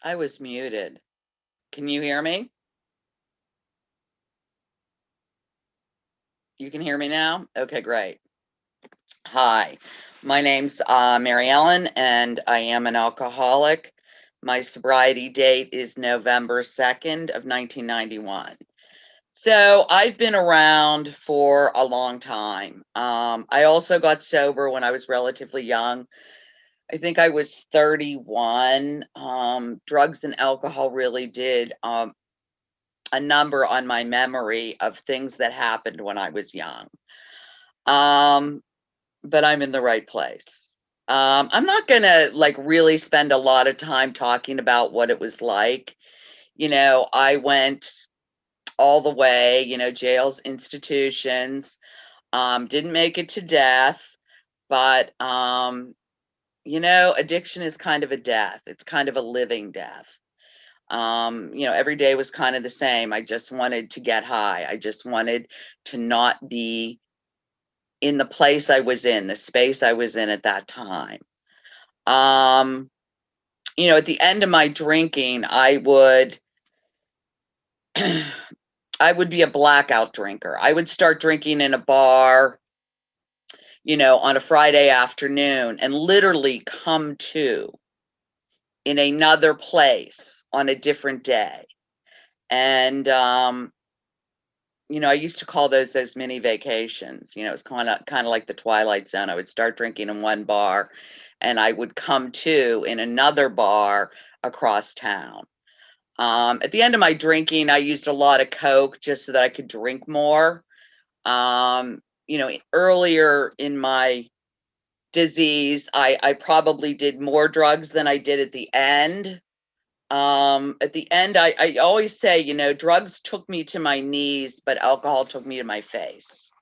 I was muted. Can you hear me? You can hear me now? Okay, great. Hi, my name's Mary Ellen, and I am an alcoholic. My sobriety date is November 2nd of 1991. So I've been around for a long time. I also got sober when I was relatively young. I think I was 31. Drugs and alcohol really did a number on my memory of things that happened when I was young. Um, but I'm in the right place. I'm not gonna like really spend a lot of time talking about what it was like. I went all the way, jails, institutions, didn't make it to death, but addiction is kind of a death. It's kind of a living death. Every day was kind of the same. I just wanted to get high. I just wanted to not be in the place I was in, the space I was in at that time. Um, at the end of my drinking, I would I would be a blackout drinker. I would start drinking in a bar, on a Friday afternoon and literally come to in another place on a different day. And I used to call those mini vacations. It's kind of like the Twilight Zone. I would start drinking in one bar and I would come to in another bar across town. At the end of my drinking, I used a lot of Coke just so that I could drink more. Earlier in my disease, I probably did more drugs than I did at the end. At the end, I always say, drugs took me to my knees, but alcohol took me to my face.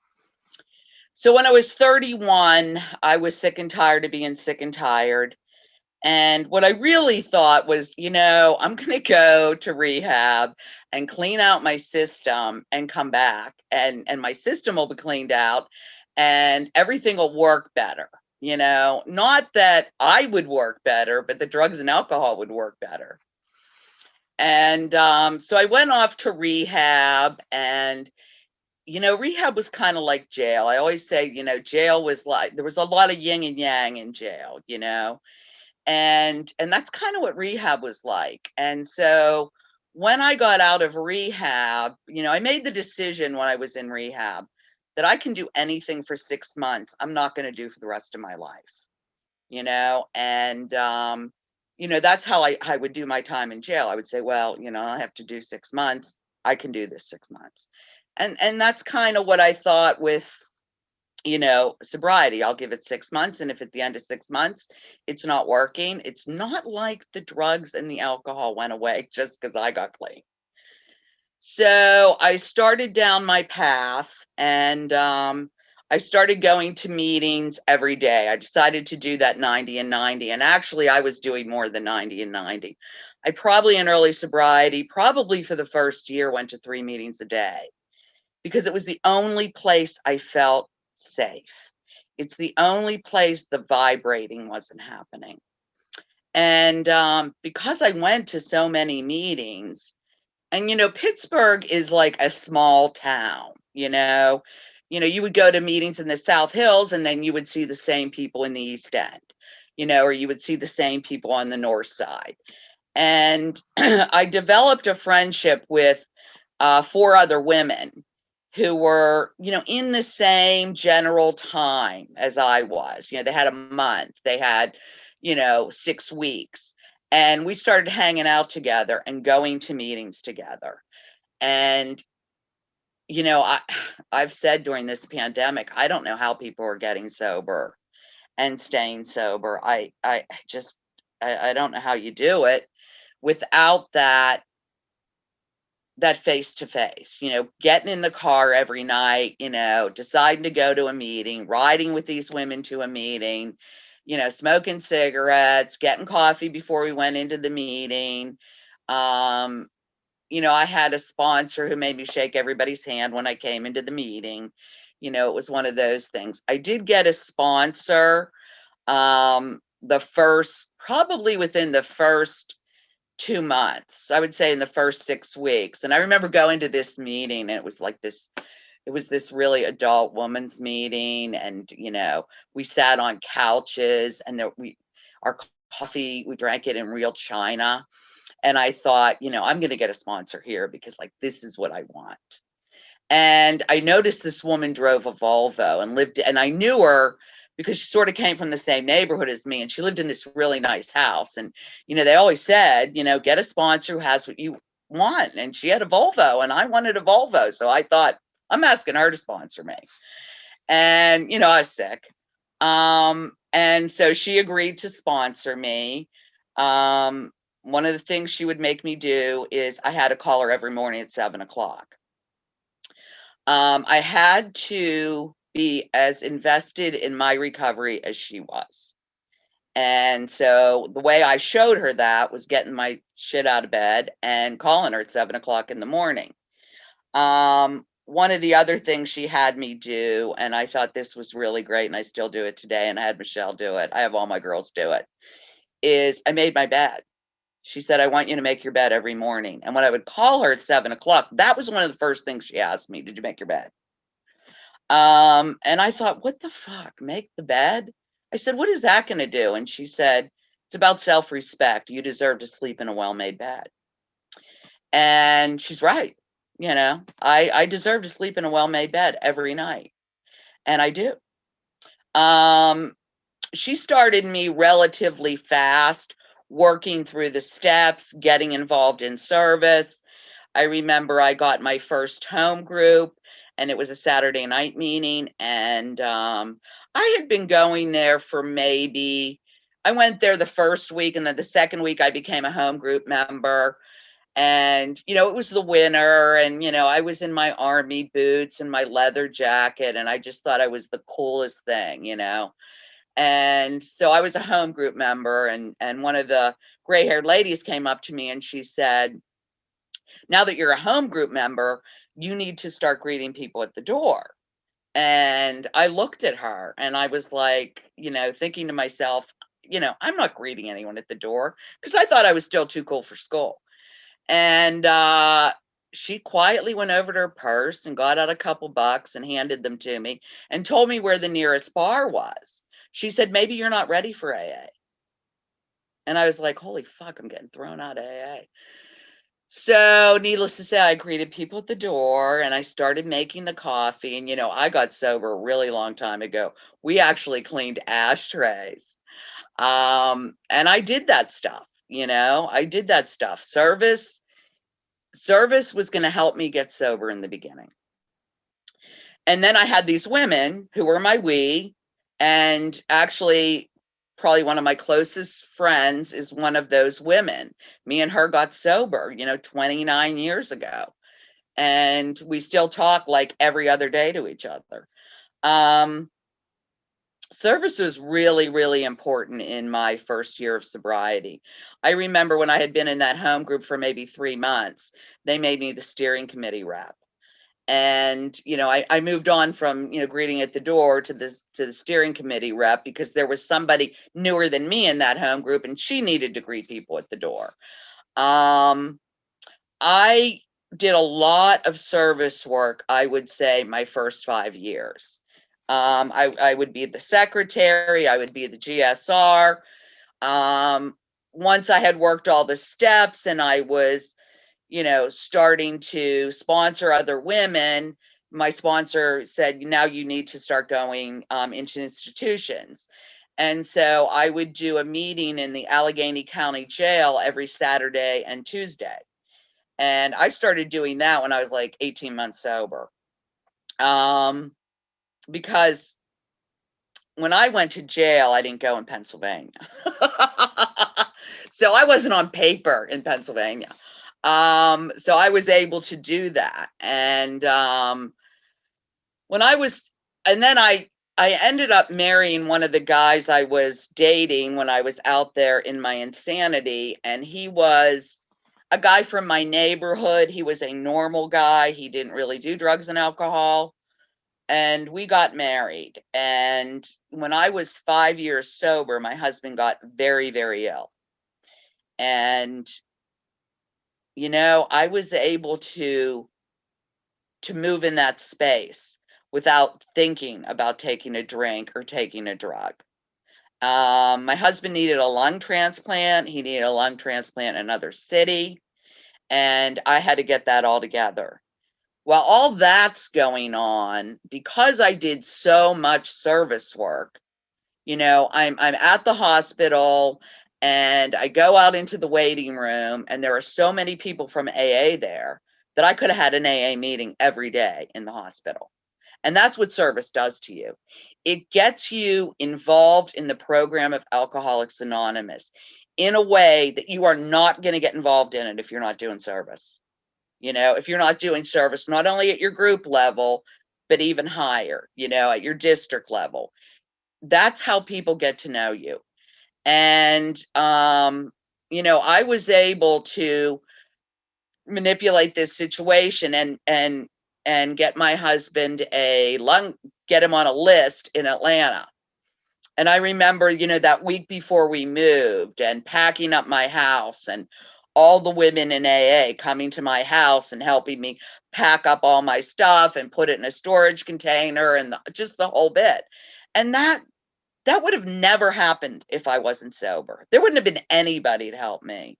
So when I was 31, I was sick and tired of being sick and tired. And what I really thought was, I'm going to go to rehab and clean out my system and come back, and my system will be cleaned out and everything will work better. Not that I would work better, but the drugs and alcohol would work better. And so I went off to rehab, and rehab was kind of like jail. I always say, jail was like there was a lot of yin and yang in jail, and that's kind of what rehab was like. And so when I got out of rehab, I made the decision when I was in rehab that I can do anything for 6 months. I'm not going to do for the rest of my life, and that's how I would do my time in jail. I would say, well, I have to do 6 months. I can do this 6 months. And that's kind of what I thought with, sobriety. I'll give it 6 months. And if at the end of 6 months it's not working, it's not like the drugs and the alcohol went away just because I got clean. So I started down my path, and I started going to meetings every day. I decided to do that 90 and 90. And actually, I was doing more than 90 and 90. I probably in early sobriety, probably for the first year, went to 3 meetings a day because it was the only place I felt safe. It's the only place the vibrating wasn't happening. And because I went to so many meetings, and Pittsburgh is like a small town, you would go to meetings in the South Hills and then you would see the same people in the East End, or you would see the same people on the North Side. And I developed a friendship with 4 other women who were, in the same general time as I was. They had a month, they had, 6 weeks. And we started hanging out together and going to meetings together. And, I've said during this pandemic, I don't know how people are getting sober and staying sober. I just, I don't know how you do it without that face to face, getting in the car every night, deciding to go to a meeting, riding with these women to a meeting, smoking cigarettes, getting coffee before we went into the meeting. Um, I had a sponsor who made me shake everybody's hand when I came into the meeting. It was one of those things. I did get a sponsor probably within the first 2 months, I would say in the first 6 weeks. And I remember going to this meeting, and it was this really adult woman's meeting. And, we sat on couches, and our coffee, we drank it in real china. And I thought, I'm going to get a sponsor here because like, this is what I want. And I noticed this woman drove a Volvo and I knew her because she sort of came from the same neighborhood as me, and she lived in this really nice house. And, they always said, get a sponsor who has what you want. And she had a Volvo, and I wanted a Volvo. So I thought, I'm asking her to sponsor me. And, I was sick. And so she agreed to sponsor me. One of the things she would make me do is I had to call her every morning at 7 o'clock. I had to be as invested in my recovery as she was. And so the way I showed her that was getting my shit out of bed and calling her at 7 o'clock in the morning. One of the other things she had me do, and I thought this was really great, and I still do it today, and I had Michelle do it, I have all my girls do it, is I made my bed. She said, I want you to make your bed every morning. And when I would call her at 7 o'clock, that was one of the first things she asked me, did you make your bed? And I thought, what the fuck, make the bed? I said, what is that going to do? And she said, it's about self-respect. You deserve to sleep in a well-made bed. And she's right. I deserve to sleep in a well-made bed every night. And I do. She started me relatively fast, working through the steps, getting involved in service. I remember I got my first home group, and it was a Saturday night meeting. And I had been going there for I went there the first week, and then the second week I became a home group member. And, it was the winter, and, I was in my army boots and my leather jacket, and I just thought I was the coolest thing, And so I was a home group member, and one of the gray-haired ladies came up to me and she said, now that you're a home group member, you need to start greeting people at the door. And I looked at her and I was like, thinking to myself, I'm not greeting anyone at the door, because I thought I was still too cool for school. And she quietly went over to her purse and got out a couple bucks and handed them to me and told me where the nearest bar was. She said, maybe you're not ready for AA. And I was like, holy fuck, I'm getting thrown out of AA. So needless to say, I greeted people at the door and I started making the coffee. And, I got sober a really long time ago. We actually cleaned ashtrays. And I did that stuff, I did that stuff. Service was going to help me get sober in the beginning. And then I had these women who were my and actually probably one of my closest friends is one of those women. Me and her got sober, 29 years ago. And we still talk like every other day to each other. Service was really, really important in my first year of sobriety. I remember when I had been in that home group for maybe 3 months, they made me the steering committee rep. And, I moved on from, greeting at the door to the steering committee rep, because there was somebody newer than me in that home group and she needed to greet people at the door. I did a lot of service work, I would say, my first 5 years. I would be the secretary, I would be the GSR. Once I had worked all the steps and I was, starting to sponsor other women, my sponsor said, now you need to start going into institutions. And so I would do a meeting in the Allegheny County Jail every Saturday and Tuesday. And I started doing that when I was like 18 months sober. Because when I went to jail, I didn't go in Pennsylvania. So I wasn't on paper in Pennsylvania. So I was able to do that. And then I ended up marrying one of the guys I was dating when I was out there in my insanity. And he was a guy from my neighborhood. He was a normal guy. He didn't really do drugs and alcohol. And we got married. And when I was 5 years sober, my husband got very, very ill. And I was able to move in that space without thinking about taking a drink or taking a drug. My husband needed a lung transplant. He needed a lung transplant in another city, and I had to get that all together. While all that's going on, because I did so much service work, I'm at the hospital and I go out into the waiting room, and there are so many people from AA there that I could have had an AA meeting every day in the hospital. And that's what service does to you. It gets you involved in the program of Alcoholics Anonymous in a way that you are not going to get involved in it if you're not doing service. If you're not doing service, not only at your group level, but even higher, at your district level. That's how people get to know you. And, I was able to manipulate this situation and get my husband get him on a list in Atlanta. And I remember, that week before we moved and packing up my house and all the women in AA coming to my house and helping me pack up all my stuff and put it in a storage container and just the whole bit. And that would have never happened if I wasn't sober. There wouldn't have been anybody to help me,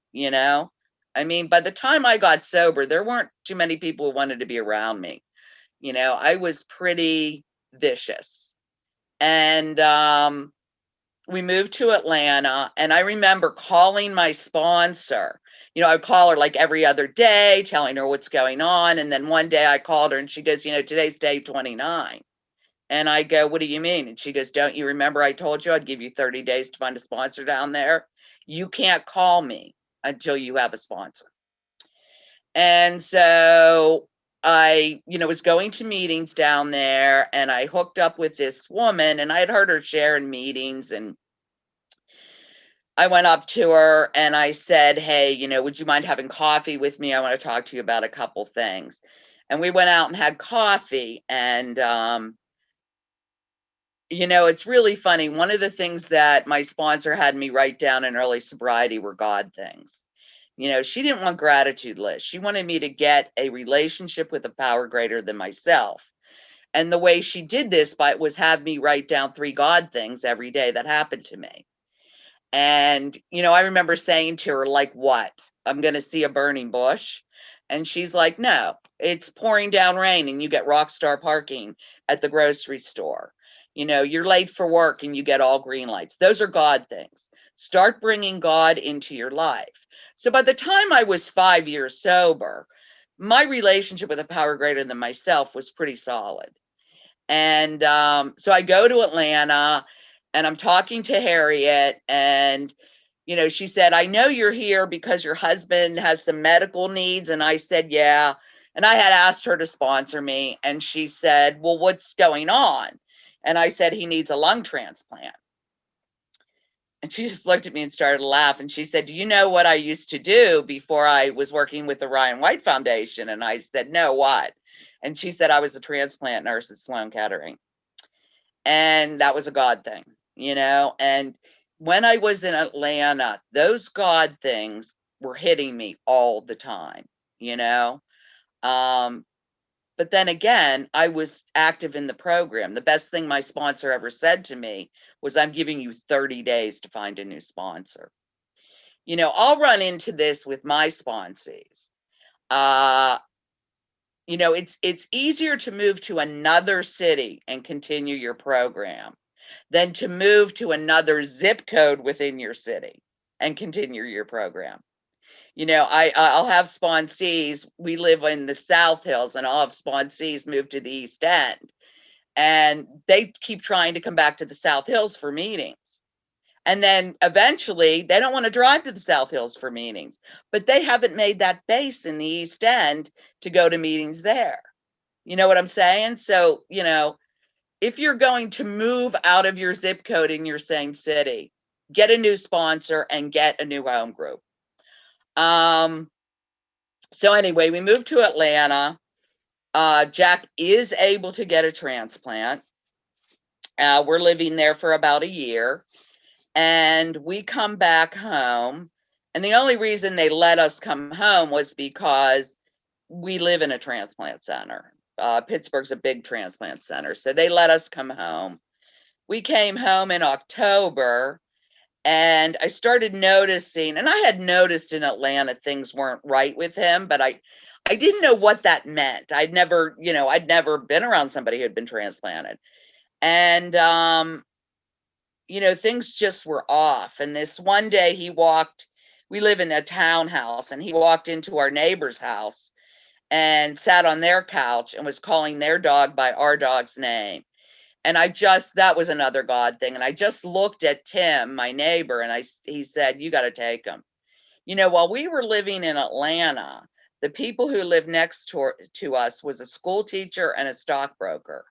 I mean, by the time I got sober, there weren't too many people who wanted to be around me. I was pretty vicious. And we moved to Atlanta, and I remember calling my sponsor. I'd call her like every other day, telling her what's going on. And then one day I called her and she goes, today's day 29. And I go, what do you mean? And she goes, don't you remember I told you I'd give you 30 days to find a sponsor down there? You can't call me until you have a sponsor. And so I, was going to meetings down there, and I hooked up with this woman, and I had heard her share in meetings, and I went up to her and I said, hey, would you mind having coffee with me? I want to talk to you about a couple things. And we went out and had coffee, and it's really funny. One of the things that my sponsor had me write down in early sobriety were God things. She didn't want gratitude lists. She wanted me to get a relationship with a power greater than myself. And the way she did this was have me write down 3 God things every day that happened to me. And, I remember saying to her, like, what? I'm going to see a burning bush. And she's like, no, it's pouring down rain and you get rock star parking at the grocery store. You're late for work and you get all green lights. Those are God things. Start bringing God into your life. So by the time I was 5 years sober, my relationship with a power greater than myself was pretty solid. And so I go to Atlanta and I'm talking to Harriet, and she said, I know you're here because your husband has some medical needs. And I said, yeah. And I had asked her to sponsor me, and she said, well, what's going on? And I said, he needs a lung transplant. And she just looked at me and started to laugh. And she said, do you know what I used to do before I was working with the Ryan White Foundation? And I said, no, what? And she said, I was a transplant nurse at Sloan Kettering. And that was a God thing, and when I was in Atlanta, those God things were hitting me all the time, but then again, I was active in the program. The best thing my sponsor ever said to me was, I'm giving you 30 days to find a new sponsor. I'll run into this with my sponsees. It's easier to move to another city and continue your program than to move to another zip code within your city and continue your program. I'll have sponsees. We live in the South Hills, and I'll have sponsees move to the East End, and they keep trying to come back to the South Hills for meetings. And then eventually they don't want to drive to the South Hills for meetings, but they haven't made that base in the East End to go to meetings there. You know what I'm saying? So, if you're going to move out of your zip code in your same city, get a new sponsor and get a new home group. So anyway, we moved to Atlanta. Jack is able to get a transplant. We're living there for about a year, and we come back home, And the only reason they let us come home was because we live in a transplant center. Pittsburgh's a big transplant center. So they let us come home. We came home in October, and I started noticing, and I had noticed in Atlanta things weren't right with him, but I didn't know what that meant. I'd never been around somebody who had been transplanted. And things just were off. And this one day we live in a townhouse, and he walked into our neighbor's house and sat on their couch and was calling their dog by our dog's name. And that was another God thing. And I just looked at Tim, my neighbor, and he said, "You got to take him." While we were living in Atlanta, the people who lived next to us was a school teacher and a stockbroker.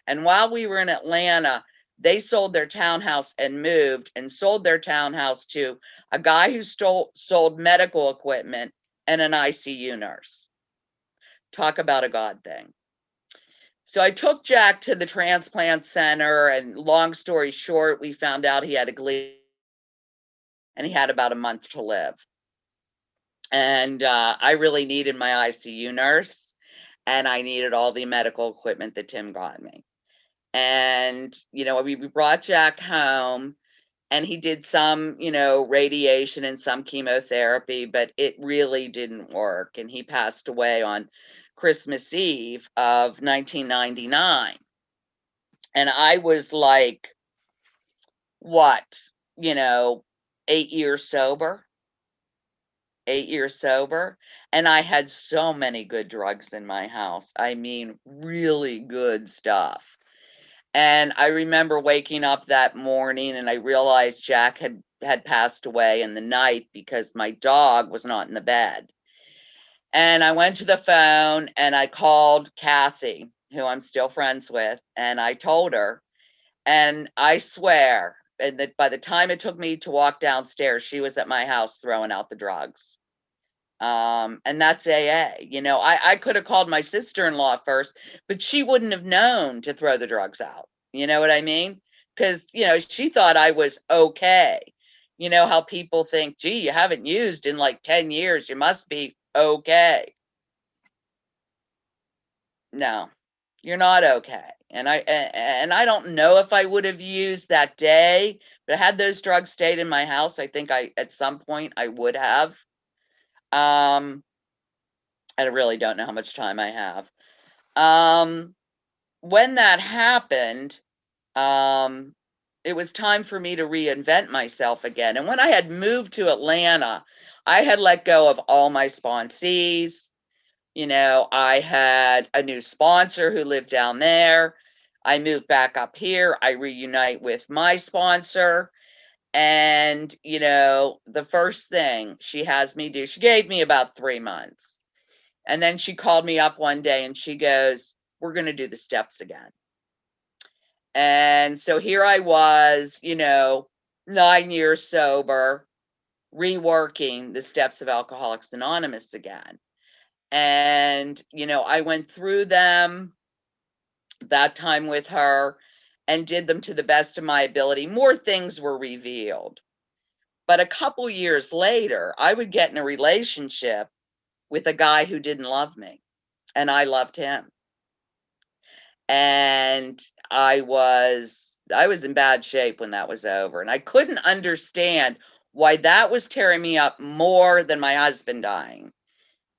And while we were in Atlanta, they sold their townhouse and moved and sold their townhouse to a guy who sold medical equipment and an ICU nurse. Talk about a God thing. So I took Jack to the transplant center, and long story short, we found out he had a glioma and he had about a month to live. And I really needed my ICU nurse, and I needed all the medical equipment that Tim got me. And, we brought Jack home, and he did some, radiation and some chemotherapy, but it really didn't work. And he passed away on Christmas Eve of 1999. And I was like, what, 8 years sober, 8 years sober. And I had so many good drugs in my house. I mean, really good stuff. And I remember waking up that morning, and I realized Jack had passed away in the night because my dog was not in the bed. And I went to the phone and I called Kathy, who I'm still friends with, and I told her. And I swear, and that by the time it took me to walk downstairs, she was at my house throwing out the drugs. And that's AA. I could have called my sister-in-law first, but she wouldn't have known to throw the drugs out. You know what I mean? Because, she thought I was okay. You know how people think, gee, you haven't used in like 10 years. You must be okay. No, you're not okay. And I don't know if I would have used that day, but had those drugs stayed in my house, I think at some point I would have. I really don't know how much time I have. When that happened, it was time for me to reinvent myself again. And when I had moved to Atlanta, I had let go of all my sponsees. I had a new sponsor who lived down there. I moved back up here. I reunite with my sponsor. And, the first thing she has me do, she gave me about 3 months. And then she called me up one day and she goes, "We're going to do the steps again." And so here I was, 9 years sober, reworking the steps of Alcoholics Anonymous again. And, I went through them that time with her and did them to the best of my ability. More things were revealed. But a couple years later, I would get in a relationship with a guy who didn't love me, and I loved him. And I was in bad shape when that was over, and I couldn't understand why that was tearing me up more than my husband dying.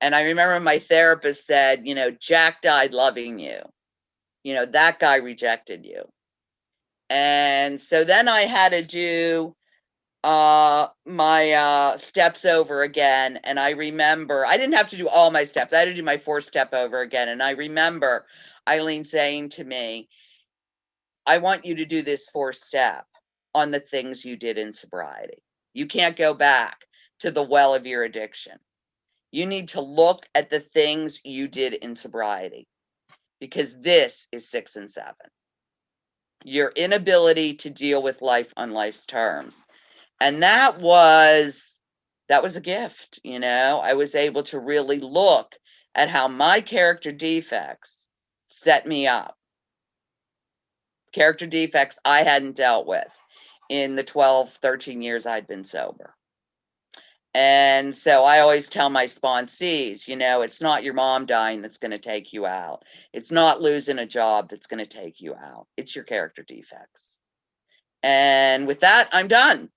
And I remember my therapist said, "Jack died loving you. That guy rejected you." And so then I had to do my steps over again. And I remember I didn't have to do all my steps. I had to do my 4th step over again. And I remember Eileen saying to me, "I want you to do this 4th step on the things you did in sobriety. You can't go back to the well of your addiction. You need to look at the things you did in sobriety, because this is 6 and 7. Your inability to deal with life on life's terms." And that was a gift. I was able to really look at how my character defects set me up. Character defects I hadn't dealt with in the 12, 13 years I'd been sober. And so I always tell my sponsees, it's not your mom dying that's going to take you out. It's not losing a job that's going to take you out. It's your character defects. And with that, I'm done.